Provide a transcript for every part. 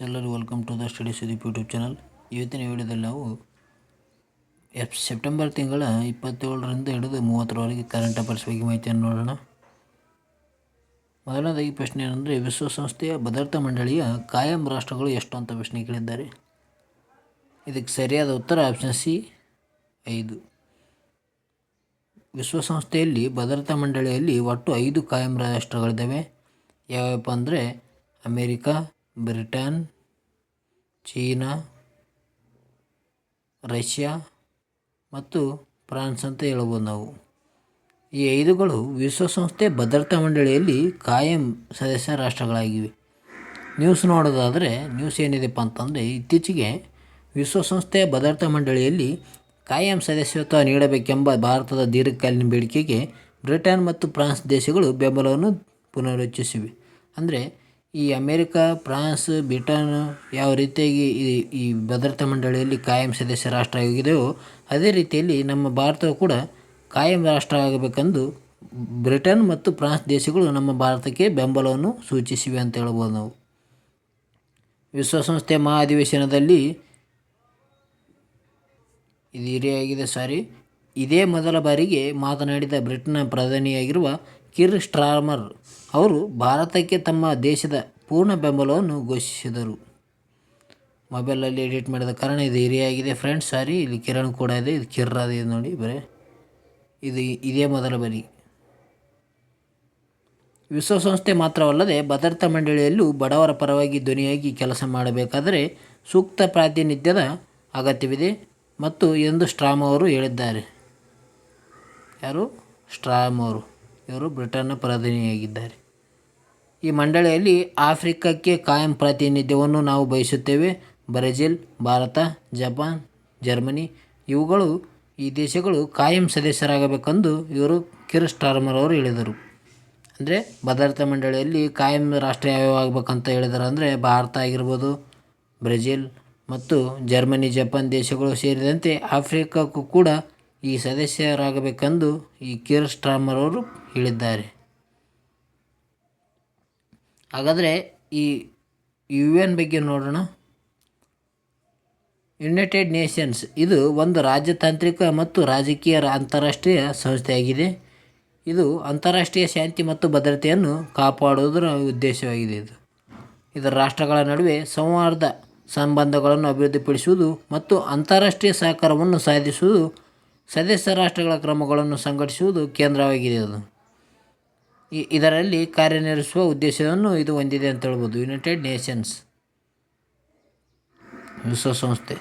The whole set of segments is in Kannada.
ಎಲ್ಲರೂ welcome to the study Sudeep YouTube channel. ಇವತ್ತಿನ ವಿಡಿಯೋದಲ್ಲಿ ನಾವು ಸೆಪ್ಟೆಂಬರ್ ತಿಂಗಳ 27ರಿಂದ ಹಿಡಿದು 30ರವರೆಗೆ ಕರೆಂಟ್ ಅಫೇರ್ಸ್ ಬಗ್ಗೆ ಮಾಹಿತಿಯನ್ನು ನೋಡೋಣ. ಮೊದಲನೇದಾಗಿ ಪ್ರಶ್ನೆ ಏನಂದರೆ, ವಿಶ್ವಸಂಸ್ಥೆಯ ಭದ್ರತಾ ಮಂಡಳಿಯ ಕಾಯಂ ರಾಷ್ಟ್ರಗಳು ಎಷ್ಟು ಅಂತ ಪ್ರಶ್ನೆ ಕೇಳಿದ್ದಾರೆ. ಇದಕ್ಕೆ ಸರಿಯಾದ ಉತ್ತರ ಆಪ್ಷನ್ ಸಿ 5. ವಿಶ್ವಸಂಸ್ಥೆಯಲ್ಲಿ ಭದ್ರತಾ ಮಂಡಳಿಯಲ್ಲಿ ಒಟ್ಟು 5 ಕಾಯಂ ರಾಷ್ಟ್ರಗಳಿದ್ದಾವೆ. ಯಾವ್ಯಾವಪ್ಪ ಅಂದರೆ ಅಮೇರಿಕಾ, ಬ್ರಿಟನ್, ಚೀನಾ, ರಷ್ಯಾ ಮತ್ತು ಫ್ರಾನ್ಸ್ ಅಂತ ಹೇಳ್ಬೋದು ನಾವು. ಈ 5ಗಳು ವಿಶ್ವಸಂಸ್ಥೆ ಭದ್ರತಾ ಮಂಡಳಿಯಲ್ಲಿ ಕಾಯಂ ಸದಸ್ಯ ರಾಷ್ಟ್ರಗಳಾಗಿವೆ. ನ್ಯೂಸ್ ನೋಡೋದಾದರೆ ನ್ಯೂಸ್ ಏನಿದೆಪ್ಪ ಅಂತಂದರೆ, ಇತ್ತೀಚೆಗೆ ವಿಶ್ವಸಂಸ್ಥೆಯ ಭದ್ರತಾ ಮಂಡಳಿಯಲ್ಲಿ ಕಾಯಂ ಸದಸ್ಯತ್ವ ನೀಡಬೇಕೆಂಬ ಭಾರತದ ದೀರ್ಘಕಾಲೀನ ಬೇಡಿಕೆಗೆ ಬ್ರಿಟನ್ ಮತ್ತು ಫ್ರಾನ್ಸ್ ದೇಶಗಳು ಬೆಂಬಲವನ್ನು ಪುನರುಚ್ಚರಿಸಿವೆ. ಅಂದರೆ ಈ ಅಮೇರಿಕಾ, ಫ್ರಾನ್ಸ್, ಬ್ರಿಟನ್ ಯಾವ ರೀತಿಯಾಗಿ ಈ ಭದ್ರತಾ ಮಂಡಳಿಯಲ್ಲಿ ಕಾಯಂ ಸದಸ್ಯ ರಾಷ್ಟ್ರ ಆಗಿದೆಯೋ ಅದೇ ರೀತಿಯಲ್ಲಿ ನಮ್ಮ ಭಾರತವು ಕೂಡ ಕಾಯಂ ರಾಷ್ಟ್ರ ಆಗಬೇಕೆಂದು ಬ್ರಿಟನ್ ಮತ್ತು ಫ್ರಾನ್ಸ್ ದೇಶಗಳು ನಮ್ಮ ಭಾರತಕ್ಕೆ ಬೆಂಬಲವನ್ನು ಸೂಚಿಸಿವೆ ಅಂತ ಹೇಳ್ಬೋದು ನಾವು. ವಿಶ್ವಸಂಸ್ಥೆ ಮಹಾಧಿವೇಶನದಲ್ಲಿ ಇದೇ ಮೊದಲ ಬಾರಿಗೆ ಮಾತನಾಡಿದ ಬ್ರಿಟನ್ನ ಪ್ರಧಾನಿಯಾಗಿರುವ ಕಿರ್ ಸ್ಟಾರ್ಮರ್ ಅವರು ಭಾರತಕ್ಕೆ ತಮ್ಮ ದೇಶದ ಪೂರ್ಣ ಬೆಂಬಲವನ್ನು ಘೋಷಿಸಿದರು. ಮೊಬೈಲಲ್ಲಿ ಎಡಿಟ್ ಮಾಡಿದ ಕಾರಣ ಇದು ಹಿರಿಯಾಗಿದೆ ಫ್ರೆಂಡ್ಸ್, ಇಲ್ಲಿ ಕಿರಣ್ ಕೂಡ ಇದೆ, ಇದು ಕಿರ್ರಾದ ಇದೆ ನೋಡಿ, ಇದೇ ಮೊದಲ ಬಾರಿ. ವಿಶ್ವಸಂಸ್ಥೆ ಮಾತ್ರವಲ್ಲದೆ ಭದ್ರತಾ ಮಂಡಳಿಯಲ್ಲೂ ಬಡವರ ಪರವಾಗಿ ಧ್ವನಿಯಾಗಿ ಕೆಲಸ ಮಾಡಬೇಕಾದರೆ ಸೂಕ್ತ ಪ್ರಾತಿನಿಧ್ಯದ ಅಗತ್ಯವಿದೆ ಮತ್ತು ಎಂದು ಸ್ಟ್ರಾಮ್ ಅವರು ಹೇಳಿದ್ದಾರೆ. ಯಾರು? ಸ್ಟ್ರಾಮ್ ಅವರು. ಇವರು ಬ್ರಿಟನ್ನ ಪ್ರಧಾನಿಯಾಗಿದ್ದಾರೆ. ಈ ಮಂಡಳಿಯಲ್ಲಿ ಆಫ್ರಿಕಾಕ್ಕೆ ಕಾಯಂ ಪ್ರಾತಿನಿಧ್ಯವನ್ನು ನಾವು ಬಯಸುತ್ತೇವೆ. ಬ್ರೆಜಿಲ್, ಭಾರತ, ಜಪಾನ್, ಜರ್ಮನಿ ಇವುಗಳು ಈ ದೇಶಗಳು ಕಾಯಂ ಸದಸ್ಯರಾಗಬೇಕೆಂದು ಇವರು ಕಿರ್ ಸ್ಟಾರ್ಮರ್ ಅವರು ಹೇಳಿದರು. ಅಂದರೆ ಭದ್ರತಾ ಮಂಡಳಿಯಲ್ಲಿ ಕಾಯಂ ರಾಷ್ಟ್ರ ಯಾವ್ಯಾವ ಆಗಬೇಕಂತ ಹೇಳಿದ್ದಾರೆ ಅಂದರೆ ಭಾರತ ಆಗಿರ್ಬೋದು, ಬ್ರೆಜಿಲ್ ಮತ್ತು ಜರ್ಮನಿ, ಜಪಾನ್ ದೇಶಗಳು ಸೇರಿದಂತೆ ಆಫ್ರಿಕಾಕ್ಕೂ ಕೂಡ ಈ ಸದಸ್ಯರಾಗಬೇಕೆಂದು ಈ ಕಿರ್ ಸ್ಟಾರ್ಮರ್ ಅವರು ಹೇಳಿದ್ದಾರೆ. ಹಾಗಾದರೆ ಈ UN ಬಗ್ಗೆ ನೋಡೋಣ. ಯುನೈಟೆಡ್ ನೇಷನ್ಸ್ ಇದು ಒಂದು ರಾಜತಾಂತ್ರಿಕ ಮತ್ತು ರಾಜಕೀಯ ಅಂತಾರಾಷ್ಟ್ರೀಯ ಸಂಸ್ಥೆಯಾಗಿದೆ. ಇದು ಅಂತಾರಾಷ್ಟ್ರೀಯ ಶಾಂತಿ ಮತ್ತು ಭದ್ರತೆಯನ್ನು ಕಾಪಾಡುವುದರ ಉದ್ದೇಶವಾಗಿದೆ. ಇದರ ರಾಷ್ಟ್ರಗಳ ನಡುವೆ ಸೌಹಾರ್ದ ಸಂಬಂಧಗಳನ್ನು ಅಭಿವೃದ್ಧಿಪಡಿಸುವುದು ಮತ್ತು ಅಂತಾರಾಷ್ಟ್ರೀಯ ಸಹಕಾರವನ್ನು ಸಾಧಿಸುವುದು, ಸದಸ್ಯ ರಾಷ್ಟ್ರಗಳ ಕ್ರಮಗಳನ್ನು ಸಂಘಟಿಸುವುದು ಕೇಂದ್ರವಾಗಿದೆ. ಇದರಲ್ಲಿ ಕಾರ್ಯನಿರ್ವಹಿಸುವ ಉದ್ದೇಶವನ್ನು ಇದು ಹೊಂದಿದೆ ಅಂತ ಹೇಳ್ಬೋದು. ಯುನೈಟೆಡ್ ನೇಷನ್ಸ್ ವಿಶ್ವಸಂಸ್ಥೆ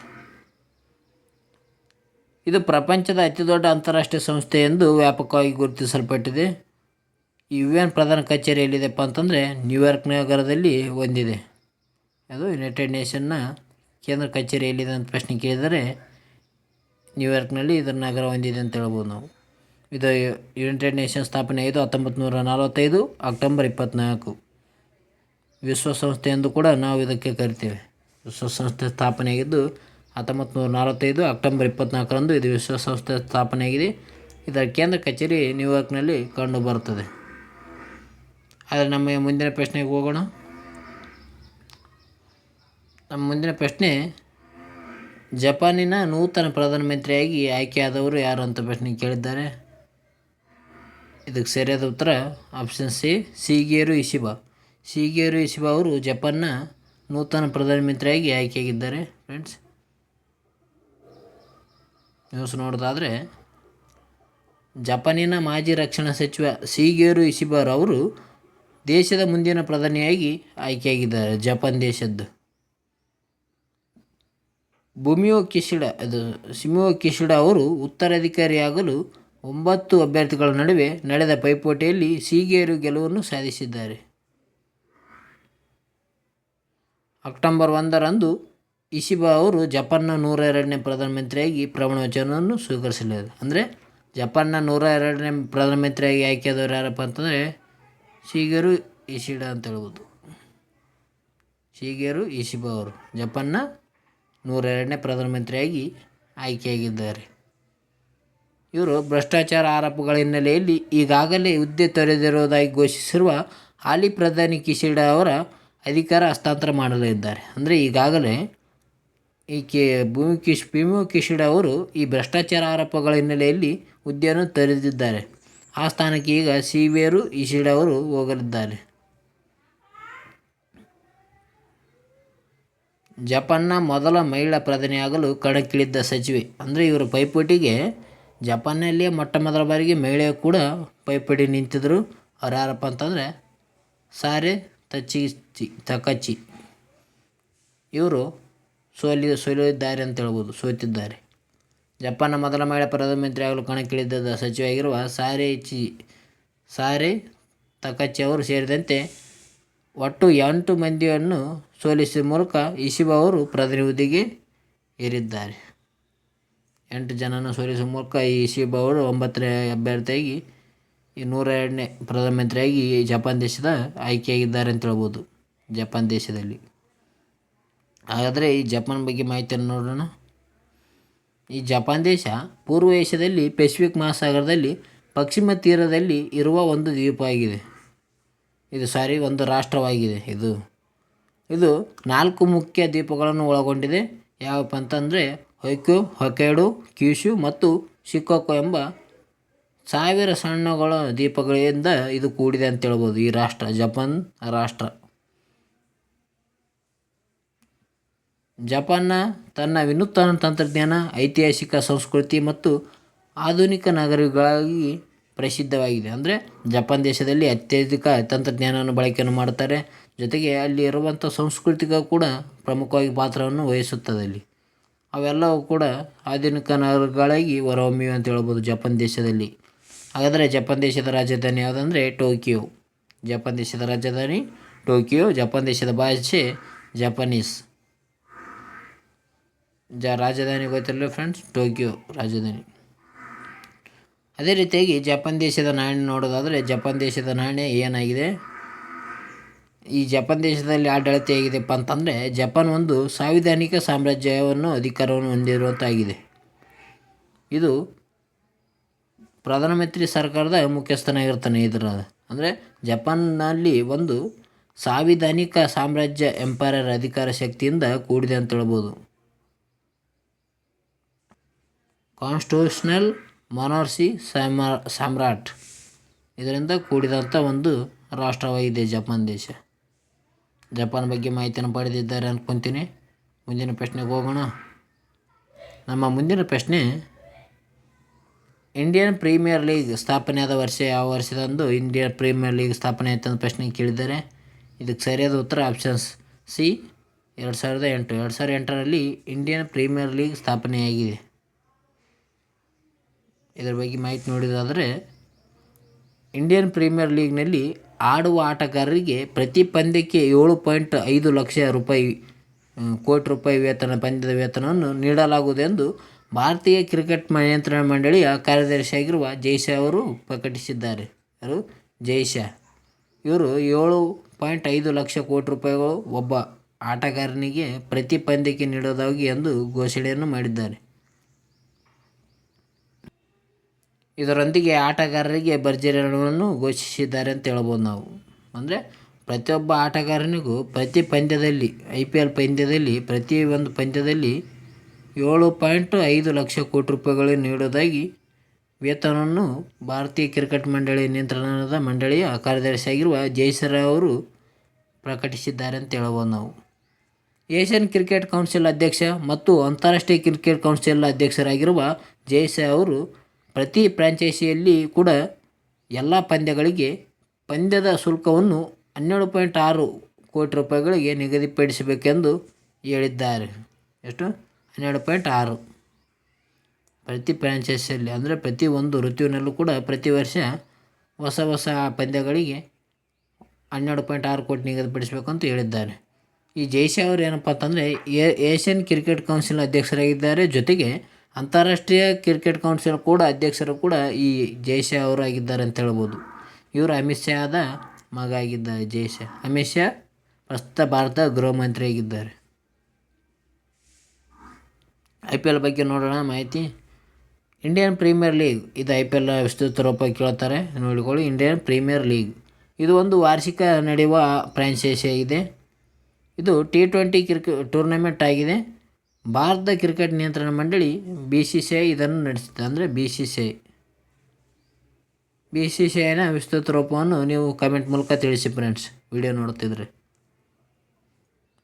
ಇದು ಪ್ರಪಂಚದ ಅತಿದೊಡ್ಡ ಅಂತಾರಾಷ್ಟ್ರೀಯ ಸಂಸ್ಥೆ ಎಂದು ವ್ಯಾಪಕವಾಗಿ ಗುರುತಿಸಲ್ಪಟ್ಟಿದೆ. ಈ UN ಪ್ರಧಾನ ಕಚೇರಿ ಎಲ್ಲಿದೆಪ್ಪ ಅಂತಂದರೆ ನ್ಯೂಯಾರ್ಕ್ ನಗರದಲ್ಲಿ ಹೊಂದಿದೆ. ಅದು ಯುನೈಟೆಡ್ ನೇಷನ್ನ ಕೇಂದ್ರ ಕಚೇರಿ ಎಲ್ಲಿದೆ ಅಂತ ಪ್ರಶ್ನೆ ಕೇಳಿದರೆ ನ್ಯೂಯಾರ್ಕ್ನಲ್ಲಿ ಇದರ ನಗರ ಹೊಂದಿದೆ ಅಂತ ಹೇಳ್ಬೋದು ನಾವು. ಇದು ಯುನೈಟೆಡ್ ನೇಷನ್ ಸ್ಥಾಪನೆ 1945 ಅಕ್ಟೋಬರ್ 24. ವಿಶ್ವಸಂಸ್ಥೆ ಎಂದು ಕೂಡ ನಾವು ಇದಕ್ಕೆ ಕರಿತೇವೆ. ವಿಶ್ವಸಂಸ್ಥೆ ಸ್ಥಾಪನೆಯಾಗಿದ್ದು 1945 ಅಕ್ಟೋಬರ್ 24ರಂದು ಇದು ವಿಶ್ವಸಂಸ್ಥೆ ಸ್ಥಾಪನೆಯಾಗಿದೆ. ಇದರ ಕೇಂದ್ರ ಕಚೇರಿ ನ್ಯೂಯಾರ್ಕ್ನಲ್ಲಿ ಕಂಡು ಬರುತ್ತದೆ. ಆದರೆ ನಮ್ಮ ಮುಂದಿನ ಪ್ರಶ್ನೆಗೆ ಹೋಗೋಣ. ನಮ್ಮ ಮುಂದಿನ ಪ್ರಶ್ನೆ, ಜಪಾನಿನ ನೂತನ ಪ್ರಧಾನಮಂತ್ರಿಯಾಗಿ ಆಯ್ಕೆಯಾದವರು ಯಾರು ಅಂತ ಪ್ರಶ್ನೆ ಕೇಳಿದ್ದಾರೆ. ಇದಕ್ಕೆ ಸರಿಯಾದ ಉತ್ತರ ಆಪ್ಷನ್ ಸಿ ಶಿಗೆರು ಇಶಿಬಾ. ಶಿಗೆರು ಇಶಿಬಾ ಅವರು ಜಪಾನ್ನ ನೂತನ ಪ್ರಧಾನಮಂತ್ರಿಯಾಗಿ ಆಯ್ಕೆಯಾಗಿದ್ದಾರೆ. ಫ್ರೆಂಡ್ಸ್, ನ್ಯೂಸ್ ನೋಡೋದಾದರೆ ಜಪಾನಿನ ಮಾಜಿ ರಕ್ಷಣಾ ಸಚಿವ ಶಿಗೆರು ಇಶಿಬಾ ಅವರು ದೇಶದ ಮುಂದಿನ ಪ್ರಧಾನಿಯಾಗಿ ಆಯ್ಕೆಯಾಗಿದ್ದಾರೆ. ಜಪಾನ್ ದೇಶದ್ದು ಶಿಮಿಯೋ ಕಿಶಿಡಾ ಅವರು ಉತ್ತರಾಧಿಕಾರಿಯಾಗಲು 9 ಅಭ್ಯರ್ಥಿಗಳ ನಡುವೆ ನಡೆದ ಪೈಪೋಟಿಯಲ್ಲಿ ಶಿಗೆರು ಗೆಲುವನ್ನು ಸಾಧಿಸಿದ್ದಾರೆ. ಅಕ್ಟೋಬರ್ 1ರಂದು ಇಶಿಬಾ ಅವರು ಜಪಾನ್ನ 102ನೇ ಪ್ರಧಾನಮಂತ್ರಿಯಾಗಿ ಪ್ರಮಾಣ ವಚನವನ್ನು ಸ್ವೀಕರಿಸಲಿದ್ದಾರೆ. ಅಂದರೆ ಜಪಾನ್ನ 102ನೇ ಪ್ರಧಾನಮಂತ್ರಿಯಾಗಿ ಆಯ್ಕೆಯಾದವರು ಯಾರಪ್ಪ ಅಂತಂದರೆ ಶಿಗೆರು ಇಶಿಡಾ ಅಂತ ಹೇಳ್ಬೋದು. ಶಿಗೆರು ಇಶಿಬಾ ಅವರು ಜಪಾನ್ನ 102ನೇ ಪ್ರಧಾನಮಂತ್ರಿಯಾಗಿ ಆಯ್ಕೆಯಾಗಿದ್ದಾರೆ. ಇವರು ಭ್ರಷ್ಟಾಚಾರ ಆರೋಪಗಳ ಹಿನ್ನೆಲೆಯಲ್ಲಿ ಈಗಾಗಲೇ ಹುದ್ದೆ ತೊರೆದಿರುವುದಾಗಿ ಘೋಷಿಸಿರುವ ಹಾಲಿ ಪ್ರಧಾನಿ ಕಿಶಿಡಾ ಅವರ ಅಧಿಕಾರ ಹಸ್ತಾಂತರ ಮಾಡಲಿದ್ದಾರೆ. ಅಂದರೆ ಈಗಾಗಲೇ ಈ ಭೀಮು ಕಿಶಿಡ ಅವರು ಈ ಭ್ರಷ್ಟಾಚಾರ ಆರೋಪಗಳ ಹಿನ್ನೆಲೆಯಲ್ಲಿ ಹುದ್ದೆಯನ್ನು ತೊರೆದಿದ್ದಾರೆ. ಆ ಸ್ಥಾನಕ್ಕೆ ಈಗ ಸಿವೇರು ಇಶಿಡ ಅವರು ಹೋಗಲಿದ್ದಾರೆ. ಜಪಾನ್ನ ಮೊದಲ ಮಹಿಳಾ ಪ್ರಧಾನಿಯಾಗಲು ಕಣಕ್ಕಿಳಿದ ಸಚಿವೆ. ಅಂದರೆ ಇವರು ಪೈಪೋಟಿಗೆ ಜಪಾನ್ನಲ್ಲಿಯೇ ಮೊಟ್ಟ ಮೊದಲ ಬಾರಿಗೆ ಮಹಿಳೆಯು ಕೂಡ ಪೈಪೋಟಿ ನಿಂತಿದ್ದರು. ಅವ್ರು ಯಾರಪ್ಪ ಅಂತಂದರೆ ಸಾರೆ ತಕಚಿ. ಇವರು ಸೋಲಿದ್ದಾರೆ ಅಂತ ಹೇಳ್ಬೋದು, ಸೋತಿದ್ದಾರೆ. ಜಪಾನ್ನ ಮೊದಲ ಮಹಿಳಾ ಪ್ರಧಾನಮಂತ್ರಿ ಆಗಲು ಕಣಕ್ಕಿಳಿದ ಸಚಿವೆಯಾಗಿರುವ ಸಾರೆ ತಕಚಿ ಅವರು ಸೇರಿದಂತೆ ಒಟ್ಟು 8 ಮಂದಿಯನ್ನು ಸೋಲಿಸುವ ಮೂಲಕ ಇಶಿಬಾ ಅವರು ಪ್ರಧಾನಿ ಹುದ್ದೆಗೆ ಏರಿದ್ದಾರೆ. 8 ಜನನ ಸೋಲಿಸುವ ಮೂಲಕ ಈ ಇಶಿಬಾ ಅವರು 9ನೇ ಅಭ್ಯರ್ಥಿಯಾಗಿ ಈ 102ನೇ ಪ್ರಧಾನಮಂತ್ರಿಯಾಗಿ ಜಪಾನ್ ದೇಶದ ಆಯ್ಕೆಯಾಗಿದ್ದಾರೆ ಅಂತ ಹೇಳ್ಬೋದು. ಜಪಾನ್ ದೇಶದಲ್ಲಿ ಹಾಗಾದರೆ ಈ ಜಪಾನ್ ಬಗ್ಗೆ ಮಾಹಿತಿಯನ್ನು ನೋಡೋಣ. ಈ ಜಪಾನ್ ದೇಶ ಪೂರ್ವ ಏಷ್ಯಾದಲ್ಲಿ ಪೆಸಿಫಿಕ್ ಮಹಾಸಾಗರದಲ್ಲಿ ಪಶ್ಚಿಮ ತೀರದಲ್ಲಿ ಇರುವ ಒಂದು ದ್ವೀಪವಾಗಿದೆ. ಒಂದು ರಾಷ್ಟ್ರವಾಗಿದೆ. ಇದು 4 ಮುಖ್ಯ ದ್ವೀಪಗಳನ್ನು ಒಳಗೊಂಡಿದೆ. ಯಾವಪ್ಪ ಅಂತಂದರೆ ಹೊಕೈಡೋ, ಕ್ಯೂಶು ಮತ್ತು ಶಿಕೋಕು ಎಂಬ 1000 ಸಣ್ಣಗಳ ದ್ವೀಪಗಳಿಂದ ಇದು ಕೂಡಿದೆ ಅಂತ ಹೇಳ್ಬೋದು. ಈ ರಾಷ್ಟ್ರ ಜಪಾನ್ ರಾಷ್ಟ್ರ. ಜಪಾನ್ನ ತನ್ನ ವಿನೂತನ ತಂತ್ರಜ್ಞಾನ, ಐತಿಹಾಸಿಕ ಸಂಸ್ಕೃತಿ ಮತ್ತು ಆಧುನಿಕ ನಗರಗಳಿಗಾಗಿ ಪ್ರಸಿದ್ಧವಾಗಿದೆ. ಅಂದರೆ ಜಪಾನ್ ದೇಶದಲ್ಲಿ ಅತ್ಯಧಿಕ ತಂತ್ರಜ್ಞಾನವನ್ನು ಬಳಕೆಯನ್ನು ಮಾಡ್ತಾರೆ. ಜೊತೆಗೆ ಅಲ್ಲಿ ಇರುವಂಥ ಸಂಸ್ಕೃತಿಗೂ ಕೂಡ ಪ್ರಮುಖವಾಗಿ ಪಾತ್ರವನ್ನು ವಹಿಸುತ್ತದೆ. ಅಲ್ಲಿ ಅವೆಲ್ಲವೂ ಕೂಡ ಆಧುನಿಕ ನಗರಗಳಾಗಿ ಹೊರಹೊಮ್ಮಿವೆ ಅಂತ ಹೇಳ್ಬೋದು ಜಪಾನ್ ದೇಶದಲ್ಲಿ. ಹಾಗಾದರೆ ಜಪಾನ್ ದೇಶದ ರಾಜಧಾನಿ ಯಾವುದಂದರೆ ಟೋಕಿಯೋ. ಜಪಾನ್ ದೇಶದ ರಾಜಧಾನಿ ಟೋಕಿಯೋ. ಜಪಾನ್ ದೇಶದ ಭಾಷೆ ಜಪಾನೀಸ್. ರಾಜಧಾನಿ ಗೊತ್ತಿರಲಿಲ್ಲ ಫ್ರೆಂಡ್ಸ್, ಟೋಕಿಯೋ ರಾಜಧಾನಿ. ಅದೇ ರೀತಿಯಾಗಿ ಜಪಾನ್ ದೇಶದ ನಾಣ್ಯ ನೋಡೋದಾದರೆ ಜಪಾನ್ ದೇಶದ ನಾಣ್ಯ ಏನಾಗಿದೆ, ಈ ಜಪಾನ್ ದೇಶದಲ್ಲಿ ಆಡಳಿತ ಹೇಗಿದೆಪ್ಪ ಅಂತಂದರೆ ಜಪಾನ್ ಒಂದು ಸಾಂವಿಧಾನಿಕ ಸಾಮ್ರಾಜ್ಯವನ್ನು ಅಧಿಕಾರವನ್ನು ಹೊಂದಿರುವಂತಾಗಿದೆ. ಇದು ಪ್ರಧಾನಮಂತ್ರಿ ಸರ್ಕಾರದ ಮುಖ್ಯಸ್ಥನಾಗಿರ್ತಾನೆ. ಅಂದರೆ ಜಪಾನ್ನಲ್ಲಿ ಒಂದು ಸಾಂವಿಧಾನಿಕ ಸಾಮ್ರಾಜ್ಯ ಎಂಪೈರ್ ಅಧಿಕಾರ ಶಕ್ತಿಯಿಂದ ಕೂಡಿದೆ ಅಂತ ಹೇಳ್ಬೋದು. ಕಾನ್ಸ್ಟಿಟ್ಯೂಷನಲ್ ಮೊನಾರ್ಸಿ ಸಾಮ್ರಾಟ್ ಇದರಿಂದ ಕೂಡಿದಂಥ ಒಂದು ರಾಷ್ಟ್ರವಾಗಿದೆ ಜಪಾನ್ ದೇಶ. ಜಪಾನ್ ಬಗ್ಗೆ ಮಾಹಿತಿಯನ್ನು ಪಡೆದಿದ್ದಾರೆ ಅಂದ್ಕೊತೀನಿ. ಮುಂದಿನ ಪ್ರಶ್ನೆಗೆ ಹೋಗೋಣ. ನಮ್ಮ ಮುಂದಿನ ಪ್ರಶ್ನೆ, ಇಂಡಿಯನ್ ಪ್ರೀಮಿಯರ್ ಲೀಗ್ ಸ್ಥಾಪನೆಯಾದ ವರ್ಷ ಯಾವ ವರ್ಷದಂದು ಇಂಡಿಯನ್ ಪ್ರೀಮಿಯರ್ ಲೀಗ್ ಸ್ಥಾಪನೆ ಆಯ್ತು ಅಂತ ಪ್ರಶ್ನೆ ಕೇಳಿದ್ದಾರೆ. ಇದಕ್ಕೆ ಸರಿಯಾದ ಉತ್ತರ ಆಪ್ಷನ್ಸ್ ಸಿ 2008. 2008ರಲ್ಲಿ ಇಂಡಿಯನ್ ಪ್ರೀಮಿಯರ್ ಲೀಗ್ ಸ್ಥಾಪನೆಯಾಗಿದೆ. ಇದರ ಬಗ್ಗೆ ಮಾಹಿತಿ ನೋಡೋದಾದರೆ ಇಂಡಿಯನ್ ಪ್ರೀಮಿಯರ್ ಲೀಗ್ನಲ್ಲಿ ಆಡುವ ಆಟಗಾರರಿಗೆ ಪ್ರತಿ ಪಂದ್ಯಕ್ಕೆ 7.5 ಲಕ್ಷ ಕೋಟಿ ರೂಪಾಯಿ ಪಂದ್ಯದ ವೇತನವನ್ನು ನೀಡಲಾಗುವುದೆಂದು ಭಾರತೀಯ ಕ್ರಿಕೆಟ್ ನಿಯಂತ್ರಣ ಮಂಡಳಿಯ ಕಾರ್ಯದರ್ಶಿಯಾಗಿರುವ ಜೈಶಾ ಅವರು ಪ್ರಕಟಿಸಿದ್ದಾರೆ. ಜೈಶಾ ಇವರು 7.5 ಲಕ್ಷ ಕೋಟಿ ರೂಪಾಯಿಗಳು ಒಬ್ಬ ಆಟಗಾರನಿಗೆ ಪ್ರತಿ ಪಂದ್ಯಕ್ಕೆ ನೀಡೋದಾಗಿ ಎಂದು ಘೋಷಣೆಯನ್ನು ಮಾಡಿದ್ದಾರೆ. ಇದರೊಂದಿಗೆ ಆಟಗಾರರಿಗೆ ಭರ್ಜರಿ ಹಣವನ್ನು ಘೋಷಿಸಿದ್ದಾರೆ ಅಂತ ಹೇಳ್ಬೋದು ನಾವು. ಅಂದರೆ ಪ್ರತಿಯೊಬ್ಬ ಆಟಗಾರನಿಗೂ ಪ್ರತಿ ಪಂದ್ಯದಲ್ಲಿ IPL ಪಂದ್ಯದಲ್ಲಿ ಪ್ರತಿಯೊಂದು ಪಂದ್ಯದಲ್ಲಿ 7.5 ಲಕ್ಷ ಕೋಟಿ ರೂಪಾಯಿಗಳು ನೀಡೋದಾಗಿ ವೇತನವನ್ನು ಭಾರತೀಯ ಕ್ರಿಕೆಟ್ ನಿಯಂತ್ರಣದ ಮಂಡಳಿಯ ಕಾರ್ಯದರ್ಶಿಯಾಗಿರುವ ಜೈಸರ ಅವರು ಪ್ರಕಟಿಸಿದ್ದಾರೆ ಅಂತ ಹೇಳ್ಬೋದು ನಾವು. ಏಷ್ಯನ್ ಕ್ರಿಕೆಟ್ ಕೌನ್ಸಿಲ್ ಅಧ್ಯಕ್ಷ ಮತ್ತು ಅಂತಾರಾಷ್ಟ್ರೀಯ ಕ್ರಿಕೆಟ್ ಕೌನ್ಸಿಲ್ ಅಧ್ಯಕ್ಷರಾಗಿರುವ ಜೈಸಾ ಅವರು ಪ್ರತಿ ಫ್ರಾಂಚೈಸಿಯಲ್ಲಿ ಕೂಡ ಎಲ್ಲ ಪಂದ್ಯಗಳಿಗೆ ಪಂದ್ಯದ ಶುಲ್ಕವನ್ನು 12.6 ಕೋಟಿ ರೂಪಾಯಿಗಳಿಗೆ ನಿಗದಿಪಡಿಸಬೇಕೆಂದು ಹೇಳಿದ್ದಾರೆ. ಎಷ್ಟು? 12.6 ಪ್ರತಿ ಫ್ರಾಂಚೈಸಿಯಲ್ಲಿ. ಅಂದರೆ ಪ್ರತಿ ಒಂದು ಋತುವಿನಲ್ಲೂ ಕೂಡ ಪ್ರತಿ ವರ್ಷ ಹೊಸ ಪಂದ್ಯಗಳಿಗೆ 12.6 ಕೋಟಿ ನಿಗದಿಪಡಿಸಬೇಕಂತ ಹೇಳಿದ್ದಾರೆ. ಈ ಜೈಶಾ ಅವರು ಏನಪ್ಪ ಅಂತಂದರೆ ಏಷ್ಯನ್ ಕ್ರಿಕೆಟ್ ಕೌನ್ಸಿಲ್ ಅಧ್ಯಕ್ಷರಾಗಿದ್ದಾರೆ. ಜೊತೆಗೆ ಅಂತಾರಾಷ್ಟ್ರೀಯ ಕ್ರಿಕೆಟ್ ಕೌನ್ಸಿಲ್ ಕೂಡ ಅಧ್ಯಕ್ಷರು ಕೂಡ ಈ ಜೈಶಾ ಅವರು ಆಗಿದ್ದಾರೆ ಅಂತ ಹೇಳ್ಬೋದು. ಇವರು ಅಮಿತ್ ಶಾದ ಮಗ ಆಗಿದ್ದಾರೆ. ಜೈಶಾ ಅಮಿತ್ ಶಾ ಪ್ರಸ್ತುತ ಭಾರತ ಗೃಹ ಮಂತ್ರಿ ಆಗಿದ್ದಾರೆ. IPL ಬಗ್ಗೆ ನೋಡೋಣ ಮಾಹಿತಿ. ಇಂಡಿಯನ್ ಪ್ರೀಮಿಯರ್ ಲೀಗ್ ಇದು IPL ವಿಸ್ತೃತ ರೂಪ ಕೇಳ್ತಾರೆ, ನೋಡಿಕೊಳ್ಳಿ. ಇಂಡಿಯನ್ ಪ್ರೀಮಿಯರ್ ಲೀಗ್ ಇದು ಒಂದು ವಾರ್ಷಿಕ ನಡೆಯುವ ಫ್ರಾಂಚೈಸಿ ಆಗಿದೆ. ಇದು T20 ಟೂರ್ನಮೆಂಟ್ ಆಗಿದೆ. ಭಾರತ ಕ್ರಿಕೆಟ್ ನಿಯಂತ್ರಣ ಮಂಡಳಿ BCCI ಇದನ್ನು ನಡೆಸುತ್ತೆ. ಅಂದರೆ BCCIನ ವಿಸ್ತೃತ ರೂಪವನ್ನು ನೀವು ಕಮೆಂಟ್ ಮೂಲಕ ತಿಳಿಸಿ ಫ್ರೆಂಡ್ಸ್, ವಿಡಿಯೋ ನೋಡ್ತಿದ್ರೆ.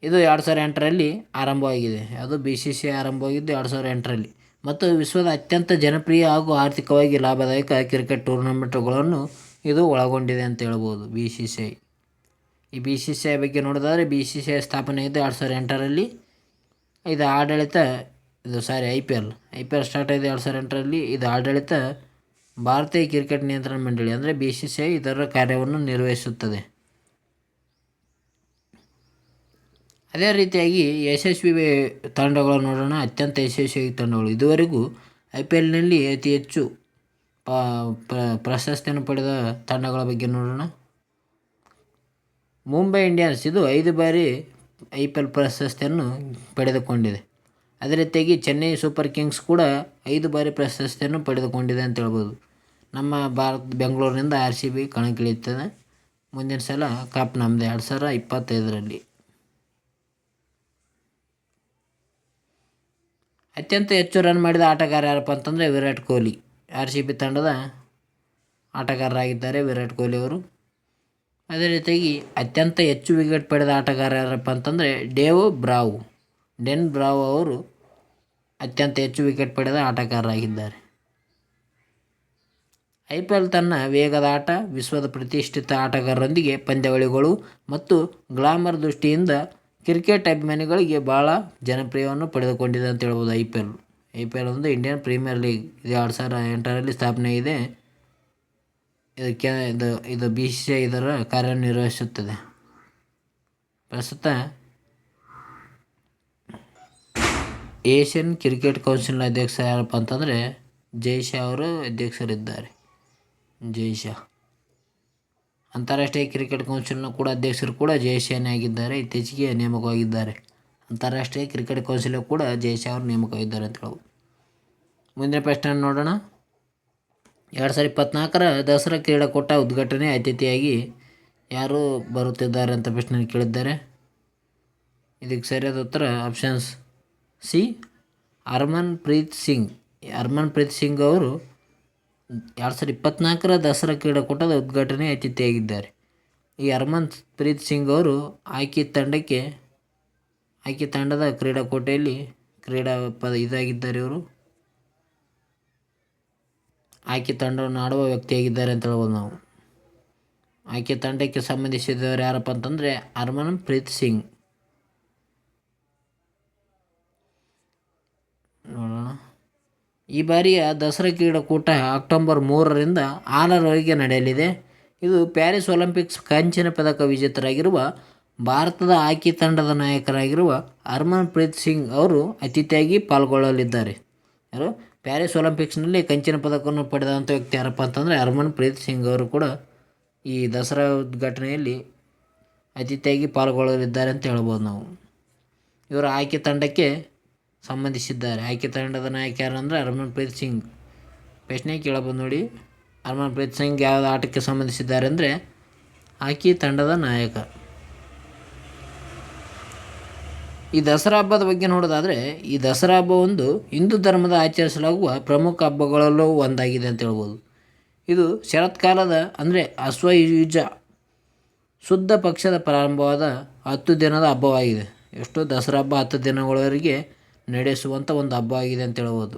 ಇದು 2008ರಲ್ಲಿ ಆರಂಭವಾಗಿದೆ. ಅದು BCCI ಆರಂಭವಾಗಿದ್ದು 2008ರಲ್ಲಿ ಮತ್ತು ವಿಶ್ವದ ಅತ್ಯಂತ ಜನಪ್ರಿಯ ಹಾಗೂ ಆರ್ಥಿಕವಾಗಿ ಲಾಭದಾಯಕ ಕ್ರಿಕೆಟ್ ಟೂರ್ನಮೆಂಟ್ಗಳನ್ನು ಇದು ಒಳಗೊಂಡಿದೆ ಅಂತ ಹೇಳ್ಬೋದು BCCI. ಈ BCCI ಬಗ್ಗೆ ನೋಡೋದಾದರೆ BCCI ಸ್ಥಾಪನೆ ಆಗಿದೆ 2008ರಲ್ಲಿ. ಇದು ಆಡಳಿತ IPL ಸ್ಟಾರ್ಟ್ ಆಗಿದೆ 2008ರಲ್ಲಿ. ಇದು ಆಡಳಿತ ಭಾರತೀಯ ಕ್ರಿಕೆಟ್ ನಿಯಂತ್ರಣ ಮಂಡಳಿ ಅಂದರೆ BCCI ಇದರ ಕಾರ್ಯವನ್ನು ನಿರ್ವಹಿಸುತ್ತದೆ. ಅದೇ ರೀತಿಯಾಗಿ ಯಶಸ್ವಿ ತಂಡಗಳು ನೋಡೋಣ. ಅತ್ಯಂತ ಯಶಸ್ವಿ ತಂಡಗಳು ಇದುವರೆಗೂ IPLನಲ್ಲಿ ಅತಿ ಹೆಚ್ಚು ಪ್ರಶಸ್ತಿಯನ್ನು ಪಡೆದ ತಂಡಗಳ ಬಗ್ಗೆ ನೋಡೋಣ. ಮುಂಬೈ ಇಂಡಿಯನ್ಸ್ ಇದು 5 ಬಾರಿ IPL ಪ್ರಶಸ್ತಿಯನ್ನು ಪಡೆದುಕೊಂಡಿದೆ. ಅದೇ ರೀತಿಯಾಗಿ ಚೆನ್ನೈ ಸೂಪರ್ ಕಿಂಗ್ಸ್ ಕೂಡ 5 ಬಾರಿ ಪ್ರಶಸ್ತಿಯನ್ನು ಪಡೆದುಕೊಂಡಿದೆ ಅಂತ ಹೇಳ್ಬೋದು. ನಮ್ಮ ಬೆಂಗಳೂರಿನಿಂದ RCB ಕಣಕ್ಕಿಳಿಯುತ್ತದೆ. ಮುಂದಿನ ಸಲ ಕಪ್ ನಮ್ಮದೇ 2025ರಲ್ಲಿ. ಅತ್ಯಂತ ಹೆಚ್ಚು ರನ್ ಮಾಡಿದ ಆಟಗಾರ ಯಾರಪ್ಪ ಅಂತಂದರೆ ವಿರಾಟ್ ಕೊಹ್ಲಿ. RCB ತಂಡದ ಆಟಗಾರರಾಗಿದ್ದಾರೆ ವಿರಾಟ್ ಕೊಹ್ಲಿ ಅವರು. ಅದೇ ರೀತಿಯಾಗಿ ಅತ್ಯಂತ ಹೆಚ್ಚು ವಿಕೆಟ್ ಪಡೆದ ಆಟಗಾರ ಯಾರಪ್ಪ ಅಂತಂದರೆ ಡೆನ್ ಬ್ರಾವೋ ಅವರು ಅತ್ಯಂತ ಹೆಚ್ಚು ವಿಕೆಟ್ ಪಡೆದ ಆಟಗಾರರಾಗಿದ್ದಾರೆ. IPL ತನ್ನ ವೇಗದ ಆಟ, ವಿಶ್ವದ ಪ್ರತಿಷ್ಠಿತ ಆಟಗಾರರೊಂದಿಗೆ ಪಂದ್ಯಾವಳಿಗಳು ಮತ್ತು ಗ್ಲಾಮರ್ ದೃಷ್ಟಿಯಿಂದ ಕ್ರಿಕೆಟ್ ಅಭಿಮಾನಿಗಳಿಗೆ ಭಾಳ ಜನಪ್ರಿಯವನ್ನು ಪಡೆದುಕೊಂಡಿದೆ ಅಂತ ಹೇಳ್ಬೋದು. IPL ಒಂದು ಇಂಡಿಯನ್ ಪ್ರೀಮಿಯರ್ ಲೀಗ್. ಇದು 2008ರಲ್ಲಿ ಸ್ಥಾಪನೆ ಆಗಿದೆ. ಇದು BCCI ಇದರ ಕಾರ್ಯನಿರ್ವಹಿಸುತ್ತದೆ. ಪ್ರಸ್ತುತ ಏಷ್ಯನ್ ಕ್ರಿಕೆಟ್ ಕೌನ್ಸಿಲ್ನ ಅಧ್ಯಕ್ಷ ಯಾರಪ್ಪ ಅಂತಂದರೆ ಜೈ ಶಾ ಅವರು ಅಧ್ಯಕ್ಷರಿದ್ದಾರೆ. ಅಂತಾರಾಷ್ಟ್ರೀಯ ಕ್ರಿಕೆಟ್ ಕೌನ್ಸಿಲ್ನ ಕೂಡ ಅಧ್ಯಕ್ಷರು ಕೂಡ ಜೈ ಶಾನೇ ಆಗಿದ್ದಾರೆ. ಇತ್ತೀಚೆಗೆ ನೇಮಕವಾಗಿದ್ದಾರೆ. ಅಂತಾರಾಷ್ಟ್ರೀಯ ಕ್ರಿಕೆಟ್ ಕೌನ್ಸಿಲ್ ಕೂಡ ಜೈ ಶಾ ಅವರು ನೇಮಕವಾಗಿದ್ದಾರೆ ಅಂತ ಹೇಳ್ಬೋದು. ಮುಂದಿನ ಪ್ರಶ್ನೆ ನೋಡೋಣ. 2024ರ ದಸರಾ ಕ್ರೀಡಾಕೂಟ ಉದ್ಘಾಟನೆ ಅತಿಥಿಯಾಗಿ ಯಾರು ಬರುತ್ತಿದ್ದಾರೆ ಅಂತ ಪ್ರಶ್ನೆ ಕೇಳಿದ್ದಾರೆ. ಇದಕ್ಕೆ ಸರಿಯಾದ ಉತ್ತರ ಆಪ್ಷನ್ಸ್ ಸಿ, ಹರ್ಮನ್ಪ್ರೀತ್ ಸಿಂಗ್ ಅವರು 2024ರ ದಸರಾ ಕ್ರೀಡಾಕೂಟದ ಉದ್ಘಾಟನೆ ಅತಿಥಿಯಾಗಿದ್ದಾರೆ. ಈ ಹರ್ಮನ್ಪ್ರೀತ್ ಸಿಂಗ್ ಅವರು ಹಾಕಿ ತಂಡದ ಕ್ರೀಡಾಕೂಟದಲ್ಲಿ ಇದಾಗಿದ್ದಾರೆ. ಇವರು ಹಾಕಿ ತಂಡವನ್ನು ಆಡುವ ವ್ಯಕ್ತಿಯಾಗಿದ್ದಾರೆ ಅಂತ ಹೇಳ್ಬೋದು ನಾವು. ಆಕೆ ತಂಡಕ್ಕೆ ಸಂಬಂಧಿಸಿದವರು ಯಾರಪ್ಪ ಅಂತಂದರೆ ಹರ್ಮನ್ಪ್ರೀತ್ ಸಿಂಗ್. ನೋಡೋಣ. ಈ ಬಾರಿಯ ದಸರಾ ಕ್ರೀಡಾಕೂಟ ಅಕ್ಟೋಬರ್ 3ರಿಂದ 6ರವರೆಗೆ ನಡೆಯಲಿದೆ. ಇದು ಪ್ಯಾರಿಸ್ ಒಲಿಂಪಿಕ್ಸ್ ಕಂಚಿನ ಪದಕ ವಿಜೇತರಾಗಿರುವ ಭಾರತದ ಹಾಕಿ ತಂಡದ ನಾಯಕರಾಗಿರುವ ಹರ್ಮನ್ಪ್ರೀತ್ ಸಿಂಗ್ ಅವರು ಅತಿಥಿಯಾಗಿ ಪಾಲ್ಗೊಳ್ಳಲಿದ್ದಾರೆ. ಯಾರು ಪ್ಯಾರಿಸ್ ಒಲಿಂಪಿಕ್ಸ್ನಲ್ಲಿ ಕಂಚಿನ ಪದಕವನ್ನು ಪಡೆದಂಥ ವ್ಯಕ್ತಿ ಯಾರಪ್ಪ ಅಂತಂದರೆ ಹರ್ಮನ್ಪ್ರೀತ್ ಸಿಂಗ್ ಅವರು ಕೂಡ ಈ ದಸರಾ ಉದ್ಘಾಟನೆಯಲ್ಲಿ ಅತಿಥಿಯಾಗಿ ಪಾಲ್ಗೊಳ್ಳಲಿದ್ದಾರೆ ಅಂತ ಹೇಳ್ಬೋದು ನಾವು. ಇವರು ಆಯ್ಕೆ ತಂಡಕ್ಕೆ ಸಂಬಂಧಿಸಿದ್ದಾರೆ. ಆಯ್ಕೆ ತಂಡದ ನಾಯಕ ಯಾರು ಅಂದರೆ ಹರ್ಮನ್ಪ್ರೀತ್ ಸಿಂಗ್. ಪ್ರಶ್ನೆ ಕೇಳಬಹುದು ನೋಡಿ, ಹರ್ಮನ್ಪ್ರೀತ್ ಸಿಂಗ್ ಯಾವ ಆಟಕ್ಕೆ ಸಂಬಂಧಿಸಿದ್ದಾರೆ ಅಂದರೆ ಹಾಕಿ ತಂಡದ ನಾಯಕ. ಈ ದಸರಾ ಹಬ್ಬದ ಬಗ್ಗೆ ನೋಡೋದಾದರೆ ಈ ದಸರಾ ಹಬ್ಬ ಒಂದು ಹಿಂದೂ ಧರ್ಮದ ಆಚರಿಸಲಾಗುವ ಪ್ರಮುಖ ಹಬ್ಬಗಳಲ್ಲೂ ಒಂದಾಗಿದೆ ಅಂತ ಹೇಳ್ಬೋದು. ಇದು ಶರತ್ಕಾಲದ ಅಂದರೆ ಅಶ್ವಯುಜ ಶುದ್ಧ ಪಕ್ಷದ ಪ್ರಾರಂಭವಾದ 10 ದಿನದ ಹಬ್ಬವಾಗಿದೆ. ದಸರಾ ಹಬ್ಬ 10 ದಿನಗಳವರೆಗೆ ನಡೆಸುವಂಥ ಒಂದು ಹಬ್ಬ ಆಗಿದೆ ಅಂತ ಹೇಳ್ಬೋದು.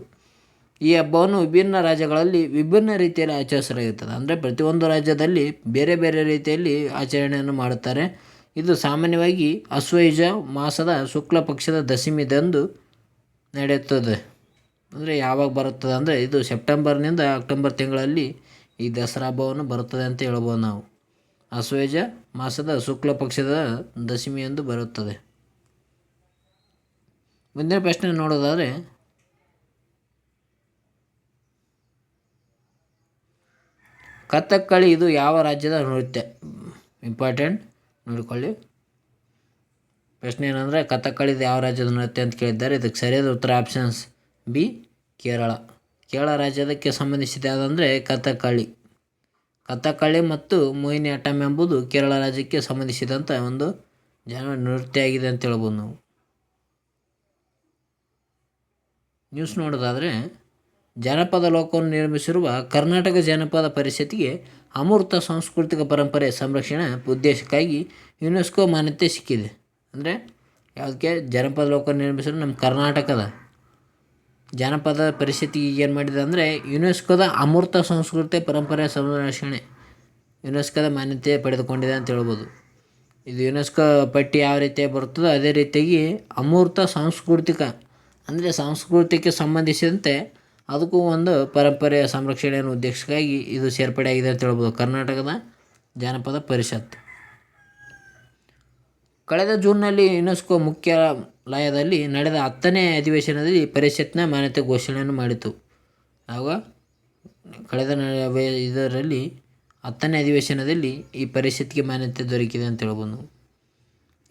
ಈ ಹಬ್ಬವನ್ನು ವಿಭಿನ್ನ ರಾಜ್ಯಗಳಲ್ಲಿ ವಿಭಿನ್ನ ರೀತಿಯಲ್ಲಿ ಆಚರಿಸಲಾಗುತ್ತದೆ. ಅಂದರೆ ಪ್ರತಿಯೊಂದು ರಾಜ್ಯದಲ್ಲಿ ಬೇರೆ ಬೇರೆ ರೀತಿಯಲ್ಲಿ ಆಚರಣೆಯನ್ನು ಮಾಡುತ್ತಾರೆ. ಇದು ಸಾಮಾನ್ಯವಾಗಿ ಅಶ್ವಯುಜ ಮಾಸದ ಶುಕ್ಲ ಪಕ್ಷದ ದಶಮಿದಂದು ನಡೆಯುತ್ತದೆ. ಅಂದರೆ ಯಾವಾಗ ಬರುತ್ತದೆ ಅಂದರೆ ಇದು ಸೆಪ್ಟೆಂಬರ್ನಿಂದ ಅಕ್ಟೋಬರ್ ತಿಂಗಳಲ್ಲಿ ಈ ದಸರಾ ಹಬ್ಬವನ್ನು ಬರುತ್ತದೆ ಅಂತ ಹೇಳ್ಬೋದು ನಾವು. ಅಶ್ವಯುಜ ಮಾಸದ ಶುಕ್ಲ ಪಕ್ಷದ ದಶಮಿಯಂದು ಬರುತ್ತದೆ. ಮುಂದಿನ ಪ್ರಶ್ನೆ ನೋಡೋದಾದರೆ ಕಥಕ್ಕಳಿ ಇದು ಯಾವ ರಾಜ್ಯದ ನೃತ್ಯ? ಇಂಪಾರ್ಟೆಂಟ್ ನೋಡಿಕೊಳ್ಳಿ. ಪ್ರಶ್ನೆ ಏನಂದರೆ ಕಥಕ್ಕಳಿದು ಯಾವ ರಾಜ್ಯದ ನೃತ್ಯ ಅಂತ ಕೇಳಿದ್ದಾರೆ. ಇದಕ್ಕೆ ಸರಿಯಾದ ಉತ್ತರ ಆಪ್ಷನ್ಸ್ ಬಿ, ಕೇರಳ. ಕೇರಳ ರಾಜ್ಯದಕ್ಕೆ ಸಂಬಂಧಿಸಿದ ಯಾವುದಂದರೆ ಕಥಕ್ಕಳಿ ಮತ್ತು ಮೋಹಿನಿಯಾಟ್ಟಂ ಎಂಬುದು ಕೇರಳ ರಾಜ್ಯಕ್ಕೆ ಸಂಬಂಧಿಸಿದಂಥ ಒಂದು ನೃತ್ಯ ಆಗಿದೆ ಅಂತ ಹೇಳ್ಬೋದು ನಾವು. ನ್ಯೂಸ್ ನೋಡೋದಾದರೆ, ಜಾನಪದ ಲೋಕವನ್ನು ನಿರ್ಮಿಸಿರುವ ಕರ್ನಾಟಕ ಜಾನಪದ ಪರಿಷತ್ತಿಗೆ ಅಮೂರ್ತ ಸಾಂಸ್ಕೃತಿಕ ಪರಂಪರೆ ಸಂರಕ್ಷಣೆ ಉದ್ದೇಶಕ್ಕಾಗಿ ಯುನೆಸ್ಕೋ ಮಾನ್ಯತೆ ಸಿಕ್ಕಿದೆ. ಅಂದರೆ ಯಾವುದಕ್ಕೆ? ಜಾನಪದ ಲೋಕ ನಿರ್ಮಿಸಿರೋ ನಮ್ಮ ಕರ್ನಾಟಕದ ಜಾನಪದ ಪರಿಷತ್ತಿಗೆ ಏನು ಮಾಡಿದೆ ಅಂದರೆ ಯುನೆಸ್ಕೋದ ಅಮೂರ್ತ ಸಾಂಸ್ಕೃತಿಕ ಪರಂಪರೆ ಸಂರಕ್ಷಣೆ ಯುನೆಸ್ಕೋದ ಮಾನ್ಯತೆ ಪಡೆದುಕೊಂಡಿದೆ ಅಂತ ಹೇಳ್ಬೋದು. ಇದು ಯುನೆಸ್ಕೋ ಪಟ್ಟಿ ಯಾವ ರೀತಿ ಬರುತ್ತದೋ ಅದೇ ರೀತಿಯಾಗಿ ಅಮೂರ್ತ ಸಾಂಸ್ಕೃತಿಕ ಅಂದರೆ ಸಂಸ್ಕೃತಿಗೆ ಸಂಬಂಧಿಸಿದಂತೆ ಅದಕ್ಕೂ ಒಂದು ಪರಂಪರೆಯ ಸಂರಕ್ಷಣೆಯನ್ನು ಉದ್ದೇಶಕ್ಕಾಗಿ ಇದು ಸೇರ್ಪಡೆಯಾಗಿದೆ ಅಂತ ಹೇಳ್ಬೋದು ಕರ್ನಾಟಕದ ಜಾನಪದ ಪರಿಷತ್. ಕಳೆದ ಜೂನ್ನಲ್ಲಿ ಯುನೆಸ್ಕೋ ಮುಖ್ಯಾಲಯದಲ್ಲಿ ನಡೆದ 10ನೇ ಅಧಿವೇಶನದಲ್ಲಿ ಪರಿಷತ್ನ ಮಾನ್ಯತೆ ಘೋಷಣೆಯನ್ನು ಮಾಡಿತು. ಆಗ ಕಳೆದ ಇದರಲ್ಲಿ 10ನೇ ಅಧಿವೇಶನದಲ್ಲಿ ಈ ಪರಿಷತ್ಗೆ ಮಾನ್ಯತೆ ದೊರಕಿದೆ ಅಂತ ಹೇಳ್ಬೋದು.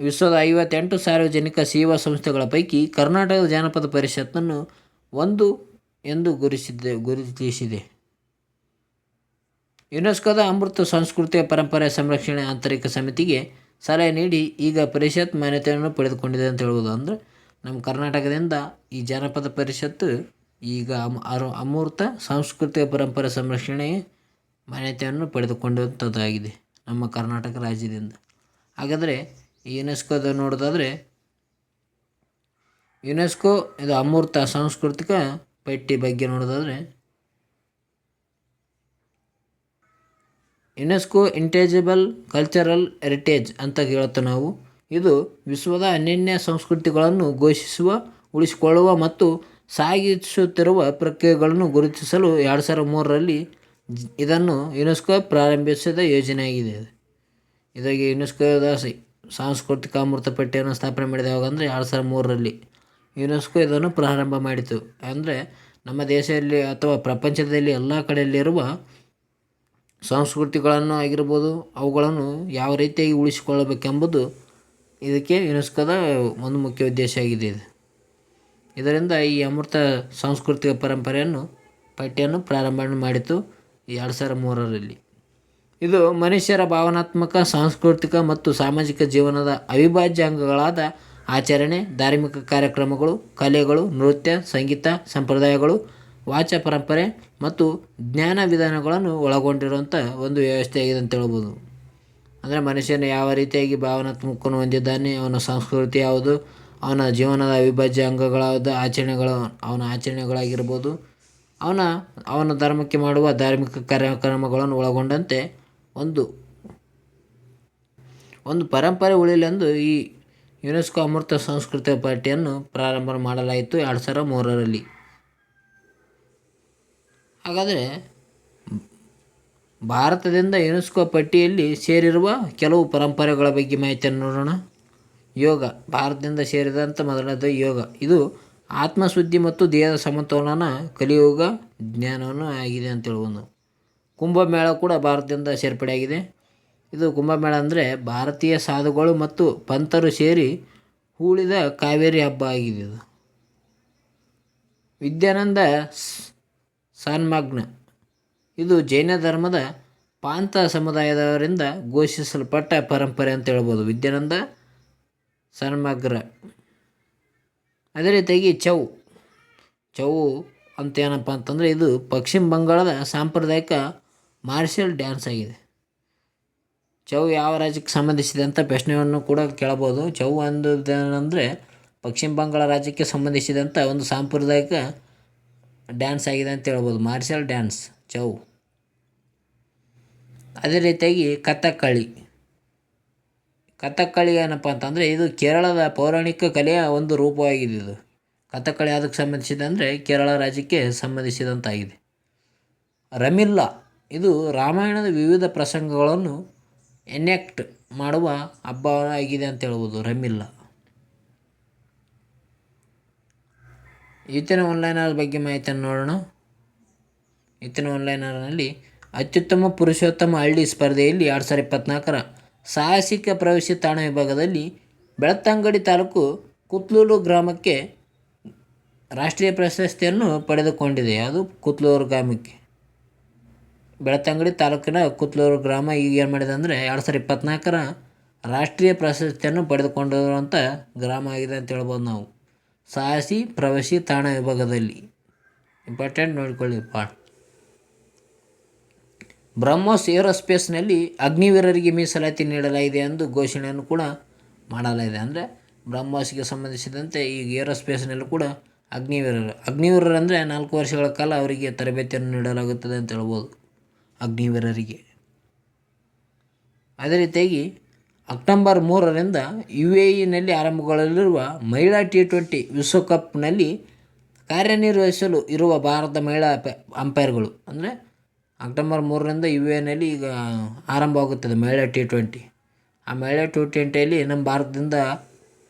ವಿಶ್ವದ 58 ಸಾರ್ವಜನಿಕ ಸೇವಾ ಸಂಸ್ಥೆಗಳ ಪೈಕಿ ಕರ್ನಾಟಕದ ಜಾನಪದ ಪರಿಷತ್ತನ್ನು ಒಂದು ಎಂದು ಗುರುತಿಸಿದೆ. ಯುನೆಸ್ಕೋದ ಅಮೃತ ಸಾಂಸ್ಕೃತಿಕ ಪರಂಪರೆ ಸಂರಕ್ಷಣೆ ಆಂತರಿಕ ಸಮಿತಿಗೆ ಸಲಹೆ ನೀಡಿ ಈಗ ಪರಿಷತ್ ಮಾನ್ಯತೆಯನ್ನು ಪಡೆದುಕೊಂಡಿದೆ ಅಂತ ಹೇಳ್ಬೋದು. ಅಂದರೆ ನಮ್ಮ ಕರ್ನಾಟಕದಿಂದ ಈ ಜಾನಪದ ಪರಿಷತ್ತು ಈಗ ಅಮೂರ್ತ ಸಾಂಸ್ಕೃತಿಕ ಪರಂಪರೆ ಸಂರಕ್ಷಣೆ ಮಾನ್ಯತೆಯನ್ನು ಪಡೆದುಕೊಂಡಂಥದ್ದಾಗಿದೆ ನಮ್ಮ ಕರ್ನಾಟಕ ರಾಜ್ಯದಿಂದ. ಹಾಗಾದರೆ ಈ ಯುನೆಸ್ಕೋದ ನೋಡೋದಾದರೆ ಯುನೆಸ್ಕೋ ಇದು ಅಮೂರ್ತ ಸಾಂಸ್ಕೃತಿಕ ಪಟ್ಟಿ ಬಗ್ಗೆ ನೋಡೋದಾದರೆ ಯುನೆಸ್ಕೋ ಇಂಟೇಜಬಲ್ ಕಲ್ಚರಲ್ ಹೆರಿಟೇಜ್ ಅಂತ ಹೇಳ್ತೇವೆ ನಾವು. ಇದು ವಿಶ್ವದ ಅನನ್ಯ ಸಂಸ್ಕೃತಿಗಳನ್ನು ಘೋಷಿಸುವ, ಉಳಿಸಿಕೊಳ್ಳುವ ಮತ್ತು ಸಾಗಿಸುತ್ತಿರುವ ಪ್ರಕ್ರಿಯೆಗಳನ್ನು ಗುರುತಿಸಲು 2003ರಲ್ಲಿ ಇದನ್ನು ಯುನೆಸ್ಕೋ ಪ್ರಾರಂಭಿಸಿದ ಯೋಜನೆಯಾಗಿದೆ. ಇದಾಗಿ ಯುನೆಸ್ಕೋದ ಸಾಂಸ್ಕೃತಿಕ ಅಮೃತ ಪಟ್ಟಿಯನ್ನು ಸ್ಥಾಪನೆ ಮಾಡಿದ ಯಾವಾಗ ಅಂದರೆ 2003ರಲ್ಲಿ ಯುನೆಸ್ಕೋ ಇದನ್ನು ಪ್ರಾರಂಭ ಮಾಡಿತು. ಅಂದರೆ ನಮ್ಮ ದೇಶದಲ್ಲಿ ಅಥವಾ ಪ್ರಪಂಚದಲ್ಲಿ ಎಲ್ಲ ಕಡೆಯಲ್ಲಿರುವ ಸಂಸ್ಕೃತಿಗಳನ್ನು ಆಗಿರ್ಬೋದು ಅವುಗಳನ್ನು ಯಾವ ರೀತಿಯಾಗಿ ಉಳಿಸಿಕೊಳ್ಳಬೇಕೆಂಬುದು ಇದಕ್ಕೆ ಯುನೆಸ್ಕೋದ ಒಂದು ಮುಖ್ಯ ಉದ್ದೇಶ ಆಗಿದೆ. ಇದರಿಂದ ಈ ಅಮೃತ ಸಾಂಸ್ಕೃತಿಕ ಪರಂಪರೆಯನ್ನು ಪಟ್ಟಿಯನ್ನು ಪ್ರಾರಂಭ ಮಾಡಿತು 2003ರಲ್ಲಿ. ಇದು ಮನುಷ್ಯರ ಭಾವನಾತ್ಮಕ, ಸಾಂಸ್ಕೃತಿಕ ಮತ್ತು ಸಾಮಾಜಿಕ ಜೀವನದ ಅವಿಭಾಜ್ಯ ಅಂಗಗಳಾದ ಆಚರಣೆ, ಧಾರ್ಮಿಕ ಕಾರ್ಯಕ್ರಮಗಳು, ಕಲೆಗಳು, ನೃತ್ಯ, ಸಂಗೀತ, ಸಂಪ್ರದಾಯಗಳು, ವಾಚ ಪರಂಪರೆ ಮತ್ತು ಜ್ಞಾನ ವಿಧಾನಗಳನ್ನು ಒಳಗೊಂಡಿರುವಂಥ ಒಂದು ವ್ಯವಸ್ಥೆಯಾಗಿದೆ ಅಂತ ಹೇಳ್ಬೋದು. ಅಂದರೆ ಮನುಷ್ಯನ ಯಾವ ರೀತಿಯಾಗಿ ಭಾವನಾತ್ಮಕವನ್ನು ಹೊಂದಿದ್ದಾನೆ, ಅವನ ಸಂಸ್ಕೃತಿ ಯಾವುದು, ಅವನ ಜೀವನದ ಅವಿಭಾಜ್ಯ ಅಂಗಗಳಾದ ಅವನ ಆಚರಣೆಗಳಾಗಿರ್ಬೋದು, ಅವನ ಧರ್ಮಕ್ಕೆ ಮಾಡುವ ಧಾರ್ಮಿಕ ಕಾರ್ಯಕ್ರಮಗಳನ್ನು ಒಳಗೊಂಡಂತೆ ಒಂದು ಪರಂಪರೆ ಉಳಿಯಲೆಂದು ಈ ಯುನೆಸ್ಕೋ ಅಮೃತ ಸಾಂಸ್ಕೃತಿಕ ಪಟ್ಟಿಯನ್ನು ಪ್ರಾರಂಭ ಮಾಡಲಾಯಿತು 2003ರಲ್ಲಿ. ಹಾಗಾದರೆ ಭಾರತದಿಂದ ಯುನೆಸ್ಕೋ ಪಟ್ಟಿಯಲ್ಲಿ ಸೇರಿರುವ ಕೆಲವು ಪರಂಪರೆಗಳ ಬಗ್ಗೆ ಮಾಹಿತಿಯನ್ನು ನೋಡೋಣ. ಯೋಗ ಭಾರತದಿಂದ ಸೇರಿದಂಥ ಮೊದಲನೇದು ಯೋಗ. ಇದು ಆತ್ಮಶುದ್ಧಿ ಮತ್ತು ದೇಹದ ಸಮತೋಲನ ಕಲಿಯುಗ ಜ್ಞಾನವನ್ನು ಆಗಿದೆ ಅಂತ ಹೇಳ್ಬೋದು. ಕುಂಭಮೇಳ ಕೂಡ ಭಾರತದಿಂದ ಸೇರ್ಪಡೆಯಾಗಿದೆ. ಇದು ಕುಂಭಮೇಳ ಅಂದರೆ ಭಾರತೀಯ ಸಾಧುಗಳು ಮತ್ತು ಪಂಥರು ಸೇರಿ ಹೂಳಿದ ಕಾವೇರಿ ಹಬ್ಬ ಆಗಿದೆ. ಇದು ವಿದ್ಯಾನಂದ ಸನ್ಮಾಗ್ನ. ಇದು ಜೈನ ಧರ್ಮದ ಪಾಂಥ ಸಮುದಾಯದವರಿಂದ ಘೋಷಿಸಲ್ಪಟ್ಟ ಪರಂಪರೆ ಅಂತ ಹೇಳ್ಬೋದು. ವಿದ್ಯಾನಂದ ಸನ್ಮಾಗ್ರ. ಅದೇ ರೀತಿಯಾಗಿ ಚೌ ಅಂತ ಏನಪ್ಪ ಅಂತಂದರೆ ಇದು ಪಶ್ಚಿಮ ಬಂಗಾಳದ ಸಾಂಪ್ರದಾಯಿಕ ಮಾರ್ಷಲ್ ಡ್ಯಾನ್ಸ್ ಆಗಿದೆ. ಚೌ ಯಾವ ರಾಜ್ಯಕ್ಕೆ ಸಂಬಂಧಿಸಿದೆ ಅಂತ ಪ್ರಶ್ನೆಯನ್ನು ಕೂಡ ಕೇಳಬಹುದು. ಚೌ ಅಂದರೆ ಪಶ್ಚಿಮ ಬಂಗಾಳ ರಾಜ್ಯಕ್ಕೆ ಸಂಬಂಧಿಸಿದಂಥ ಒಂದು ಸಾಂಪ್ರದಾಯಿಕ ಡ್ಯಾನ್ಸ್ ಆಗಿದೆ ಅಂತ ಹೇಳ್ಬೋದು, ಮಾರ್ಷಲ್ ಡ್ಯಾನ್ಸ್ ಚೌ. ಅದೇ ರೀತಿಯಾಗಿ ಕಥಕ್ಕಳಿ ಏನಪ್ಪ ಅಂತಂದರೆ ಇದು ಕೇರಳದ ಪೌರಾಣಿಕ ಕಲೆಯ ಒಂದು ರೂಪವಾಗಿದೆ. ಇದು ಕಥಕ್ಕಳಿ ಅದಕ್ಕೆ ಸಂಬಂಧಿಸಿದೆ ಅಂದರೆ ಕೇರಳ ರಾಜ್ಯಕ್ಕೆ ಸಂಬಂಧಿಸಿದಂತಾಗಿದೆ. ರಮಿಲ್ಲ. ಇದು ರಾಮಾಯಣದ ವಿವಿಧ ಪ್ರಸಂಗಗಳನ್ನು ಎನೆಕ್ಟ್ ಮಾಡುವ ಹಬ್ಬ ಆಗಿದೆ ಅಂತ ಹೇಳ್ಬೋದು ರಮಿಲ್ಲ. ಈತನ ಆನ್ಲೈನರ್ ಬಗ್ಗೆ ಮಾಹಿತಿಯನ್ನು ನೋಡೋಣ. ಈತನ ಆನ್ಲೈನರ್ನಲ್ಲಿ ಅತ್ಯುತ್ತಮ ಪುರುಷೋತ್ತಮ ಹಳ್ಳಿ ಸ್ಪರ್ಧೆಯಲ್ಲಿ 2024ರ ಸಾಹಸಿಕ ಪ್ರವೇಶ ತಾಣ ವಿಭಾಗದಲ್ಲಿ ಬೆಳ್ತಂಗಡಿ ತಾಲೂಕು ಕುತ್ಲೂರು ಗ್ರಾಮಕ್ಕೆ ರಾಷ್ಟ್ರೀಯ ಪ್ರಶಸ್ತಿಯನ್ನು ಪಡೆದುಕೊಂಡಿದೆ. ಅದು ಕುತ್ಲೂರು ಗ್ರಾಮಕ್ಕೆ, ಬೆಳ್ತಂಗಡಿ ತಾಲೂಕಿನ ಕುತ್ಲೂರು ಗ್ರಾಮ ಈಗ ಏನು ಮಾಡಿದೆ ಅಂದರೆ 2024ರ ರಾಷ್ಟ್ರೀಯ ಪ್ರಶಸ್ತಿಯನ್ನು ಪಡೆದುಕೊಂಡಿರುವಂಥ ಗ್ರಾಮ ಆಗಿದೆ ಅಂತ ಹೇಳ್ಬೋದು ನಾವು. ಸಾಹಸಿ ಪ್ರವಾಸಿ ತಾಣ ವಿಭಾಗದಲ್ಲಿ ಇಂಪಾರ್ಟೆಂಟ್ ನೋಡಿಕೊಳ್ಳಿಪ್ಪ. ಬ್ರಹ್ಮೋಸ್ ಏರೋಸ್ಪೇಸ್ನಲ್ಲಿ ಅಗ್ನಿವೀರರಿಗೆ ಮೀಸಲಾತಿ ನೀಡಲಾಗಿದೆ ಎಂದು ಘೋಷಣೆಯನ್ನು ಕೂಡ ಮಾಡಲಾಗಿದೆ. ಅಂದರೆ ಬ್ರಹ್ಮೋಸ್ಗೆ ಸಂಬಂಧಿಸಿದಂತೆ ಈಗ ಏರೋಸ್ಪೇಸ್ನಲ್ಲೂ ಕೂಡ ಅಗ್ನಿವೀರರು ಅಂದರೆ 4 ವರ್ಷಗಳ ಕಾಲ ಅವರಿಗೆ ತರಬೇತಿಯನ್ನು ನೀಡಲಾಗುತ್ತದೆ ಅಂತ ಹೇಳ್ಬೋದು ಅಗ್ನಿವೀರರಿಗೆ. ಅದೇ ರೀತಿಯಾಗಿ ಅಕ್ಟೋಬರ್ 3ರಿಂದ UAEನಲ್ಲಿ ಆರಂಭಗೊಳ್ಳಲಿರುವ ಮಹಿಳಾ T20 ವಿಶ್ವಕಪ್ನಲ್ಲಿ ಕಾರ್ಯನಿರ್ವಹಿಸಲು ಇರುವ ಭಾರತದ ಮಹಿಳಾ ಅಂಪೈರ್ಗಳು ಅಂದರೆ ಅಕ್ಟೋಬರ್ 3ರಿಂದ UAEನಲ್ಲಿ ಈಗ ಆರಂಭವಾಗುತ್ತದೆ ಮಹಿಳಾ T20. ಆ ಮಹಿಳಾ T20ಯಲ್ಲಿ ನಮ್ಮ ಭಾರತದಿಂದ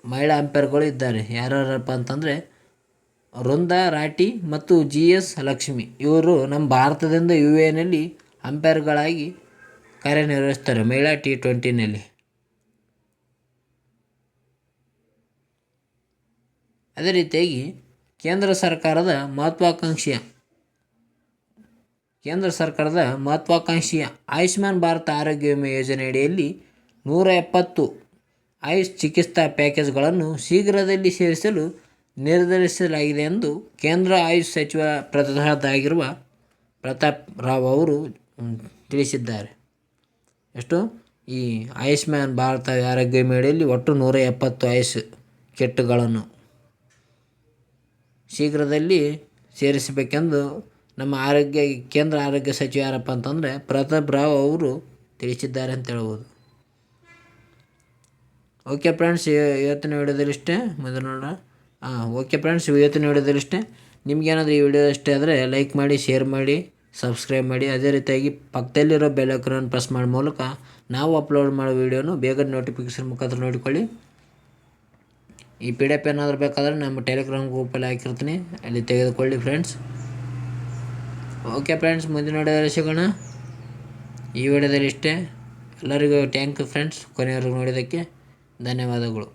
ಮಹಿಳಾ ಅಂಪೈರ್ಗಳು ಇದ್ದಾರೆ. ಯಾರ್ಯಾರಪ್ಪ ಅಂತಂದರೆ ವೃಂದಾ ರಾಠಿ ಮತ್ತು GS ಲಕ್ಷ್ಮಿ. ಇವರು ನಮ್ಮ ಭಾರತದಿಂದ UAEನಲ್ಲಿ ಅಂಪೈರ್ಗಳಾಗಿ ಕಾರ್ಯನಿರ್ವಹಿಸ್ತಾರೆ ಮಹಿಳಾ T20ನಲ್ಲಿ. ಅದೇ ರೀತಿಯಾಗಿ ಕೇಂದ್ರ ಸರ್ಕಾರದ ಮಹತ್ವಾಕಾಂಕ್ಷೆಯ ಆಯುಷ್ಮಾನ್ ಭಾರತ ಆರೋಗ್ಯ ವಿಮೆ ಯೋಜನೆ ಅಡಿಯಲ್ಲಿ 170 ಆಯುಷ್ ಚಿಕಿತ್ಸಾ ಪ್ಯಾಕೇಜ್ಗಳನ್ನು ಶೀಘ್ರದಲ್ಲಿ ಸೇರಿಸಲು ನಿರ್ಧರಿಸಲಾಗಿದೆ ಎಂದು ಕೇಂದ್ರ ಆಯುಷ್ ಸಚಿವ ಪ್ರಧಾನರಾಗಿರುವ ಪ್ರತಾಪ್ ರಾವ್ ಅವರು ತಿಳಿಸಿದ್ದಾರೆ. ಈ ಆಯುಷ್ಮಾನ್ ಭಾರತ ಆರೋಗ್ಯ ವಿಮೆ ಅಡಿಯಲ್ಲಿ ಒಟ್ಟು 170 ಆಯುಷ್ ಕಿಟ್ಗಳನ್ನು ಶೀಘ್ರದಲ್ಲಿ ಸೇರಿಸಬೇಕೆಂದು ನಮ್ಮ ಕೇಂದ್ರ ಆರೋಗ್ಯ ಸಚಿವ ಯಾರಪ್ಪ ಅಂತಂದರೆ ಪ್ರತಾಪ್ ರಾವ್ ಅವರು ತಿಳಿಸಿದ್ದಾರೆ ಅಂತ ಹೇಳ್ಬೋದು. ಓಕೆ ಫ್ರೆಂಡ್ಸ್, ಇವತ್ತಿನ ವಿಡಿಯೋದಲ್ಲಿಷ್ಟೇ. ಓಕೆ ಫ್ರೆಂಡ್ಸ್, ಇವತ್ತಿನ ವಿಡಿಯೋದಲ್ಲಿಷ್ಟೇ. ನಿಮಗೇನಾದರೂ ಈ ವಿಡಿಯೋ ಇಷ್ಟ ಆದರೆ ಲೈಕ್ ಮಾಡಿ, ಶೇರ್ ಮಾಡಿ, ಸಬ್ಸ್ಕ್ರೈಬ್ ಮಾಡಿ. ಅದೇ ರೀತಿಯಾಗಿ ಪಕ್ಕದಲ್ಲಿರೋ ಬೆಲ್ ಐಕಾನ್ ಪ್ರೆಸ್ ಮಾಡೋ ಮೂಲಕ ನಾವು ಅಪ್ಲೋಡ್ ಮಾಡೋ ವೀಡಿಯೋನು ಬೇಗ ನೋಟಿಫಿಕೇಷನ್ ಮುಖಾಂತರ ನೋಡಿಕೊಳ್ಳಿ. ಈ PDF ಏನಾದರೂ ಬೇಕಾದರೆ ನಮ್ಮ ಟೆಲಿಗ್ರಾಮ್ ಗ್ರೂಪಲ್ಲಿ ಹಾಕಿರ್ತೀನಿ, ಅಲ್ಲಿ ತೆಗೆದುಕೊಳ್ಳಿ ಫ್ರೆಂಡ್ಸ್. ಓಕೆ ಫ್ರೆಂಡ್ಸ್, ಮುಂದಿನ ವಿಡಿಯೋದಲ್ಲಿ ಸಿಗೋಣ. ಈ ವಿಡಿಯೋದಲ್ಲಿ ಇಷ್ಟೇ. ಎಲ್ಲರಿಗೂ ಥ್ಯಾಂಕ್ ಯು ಫ್ರೆಂಡ್ಸ್, ಕೊನೆಯವರೆಗೂ ನೋಡಿದ್ದಕ್ಕೆ ಧನ್ಯವಾದಗಳು.